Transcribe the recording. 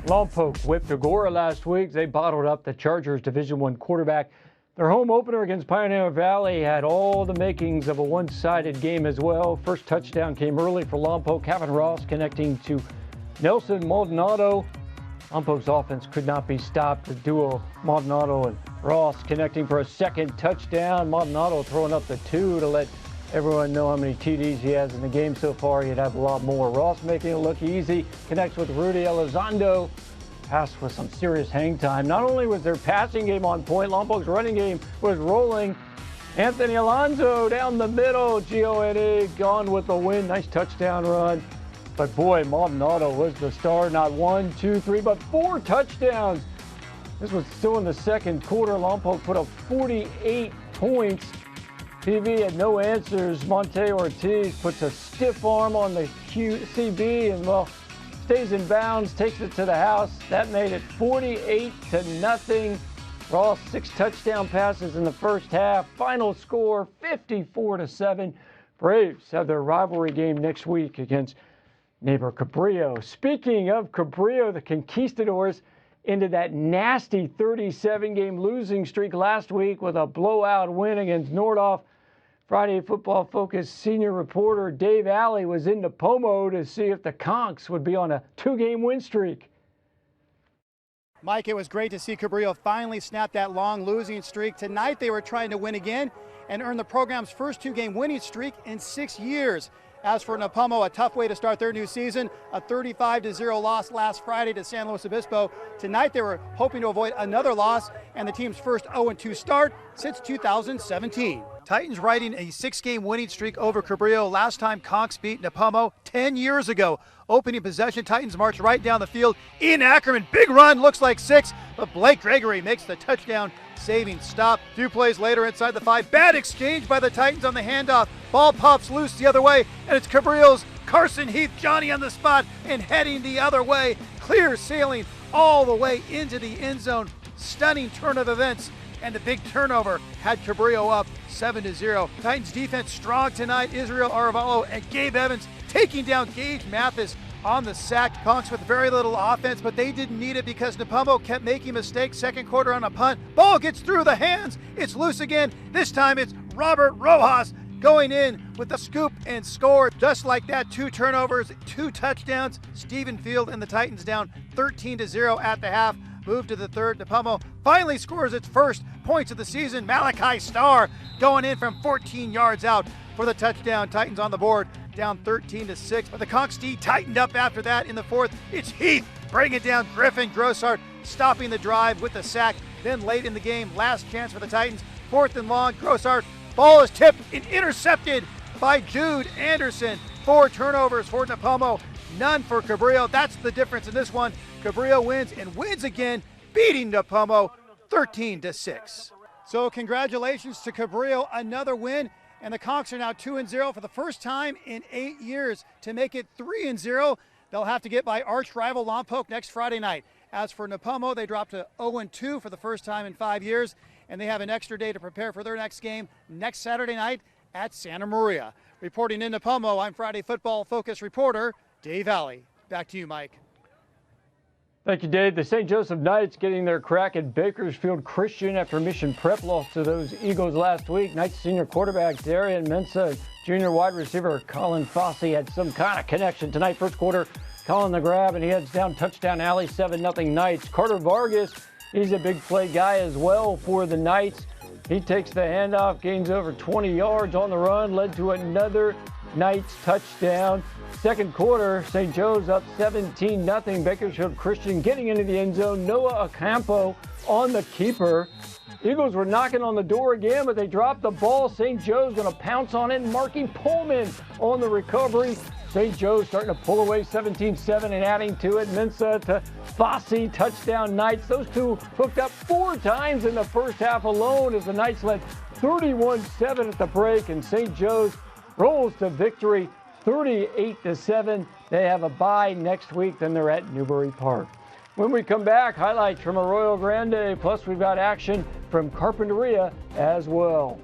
Lompoc whipped Agora last week. They bottled up the Chargers Division I quarterback. Their home opener against Pioneer Valley had all the makings of a one-sided game as well. First touchdown came early for Lompoc. Kevin Ross connecting to Nelson Maldonado. Lompoc's offense could not be stopped. The duo Maldonado and Ross connecting for a second touchdown. Maldonado throwing up the 2 to let everyone know how many TDs he has in the game so far. He'd have a lot more. Ross making it look easy. Connects with Rudy Elizondo. Pass with some serious hang time. Not only was their passing game on point, Lompoc's running game was rolling. Anthony Alonso down the middle. Giovanni gone with the win. Nice touchdown run. But boy, Maldonado was the star. Not 1, 2, 3, but 4 touchdowns. This was still in the second quarter. Lompoc put up 48 points. PV had no answers. Monte Ortiz puts a stiff arm on the CB and, well, stays in bounds, takes it to the house. That made it 48-0. Ross 6 touchdown passes in the first half. Final score 54-7. Braves have their rivalry game next week against neighbor Cabrillo. Speaking of Cabrillo, the Conquistadors ended that nasty 37-game losing streak last week with a blowout win against Nordhoff. Friday Football Focus senior reporter Dave Alley was in Nipomo to see if the Conks would be on a 2-game win streak. Mike, it was great to see Cabrillo finally snap that long losing streak. Tonight they were trying to win again and earn the program's first 2-game winning streak in 6 years. As for Nipomo, a tough way to start their new season, a 35-0 loss last Friday to San Luis Obispo. Tonight they were hoping to avoid another loss and the team's first 0-2 start since 2017. Titans riding a 6-game winning streak over Cabrillo. Last time Conks beat Nipomo 10 years ago. Opening possession, Titans march right down the field. Ian Ackerman, big run, looks like 6, but Blake Gregory makes the touchdown saving stop. 2 plays later inside the 5, bad exchange by the Titans on the handoff. Ball pops loose the other way, and it's Cabrillo's Carson Heath, Johnny on the spot, and heading the other way. Clear sailing all the way into the end zone. Stunning turn of events, and the big turnover had Cabrillo up 7-0. Titans defense strong tonight. Israel Arevalo and Gabe Evans taking down Gage Mathis on the sack. Conks with very little offense, but they didn't need it because Nipomo kept making mistakes. Second quarter on a punt. Ball gets through the hands. It's loose again. This time it's Robert Rojas going in with the scoop and score. Just like that, 2 turnovers, 2 touchdowns. Stephen Field and the Titans down 13-0 at the half. Move to the third. Nipomo finally scores its first points of the season. Malachi Starr going in from 14 yards out for the touchdown. Titans on the board, down 13-6. But the Conks D tightened up after that in the fourth. It's Heath bringing down Griffin Grossart, stopping the drive with the sack. Then late in the game, last chance for the Titans. 4th and long, Grossart. Ball is tipped and intercepted by Jude Anderson. 4 turnovers for Nipomo, none for Cabrillo. That's the difference in this one. Cabrillo wins and wins again, beating Nipomo 13-6. So congratulations to Cabrillo, another win, and the Conks are now 2-0 for the first time in 8 years to make it 3-0. They'll have to get by arch rival Lompoc next Friday night. As for Nipomo, they dropped to 0-2 for the first time in 5 years, and they have an extra day to prepare for their next game next Saturday night at Santa Maria. Reporting in Nipomo, I'm Friday Football Focus reporter Dave Alley. Back to you, Mike. Thank you, Dave. The St. Joseph Knights getting their crack at Bakersfield Christian after Mission Prep lost to those Eagles last week. Knights senior quarterback Darian Mensah, junior wide receiver Colin Fossey had some kind of connection tonight. First quarter, Colin the grab, and he heads down touchdown alley, 7-0 Knights. Carter Vargas, he's a big play guy as well for the Knights. He takes the handoff, gains over 20 yards on the run, led to another Knights touchdown. Second quarter, St. Joe's up 17-0. Bakersfield Christian getting into the end zone. Noah Ocampo on the keeper. Eagles were knocking on the door again, but they dropped the ball. St. Joe's going to pounce on it. Marky Pullman on the recovery. St. Joe's starting to pull away 17-7 and adding to it. Mensah to Fossey, touchdown Knights. Those two hooked up 4 times in the first half alone as the Knights led 31-7 at the break, and St. Joe's rolls to victory 38-7. They have a bye next week, then they're at Newbury Park. When we come back, highlights from Arroyo Grande, plus we've got action from Carpinteria as well.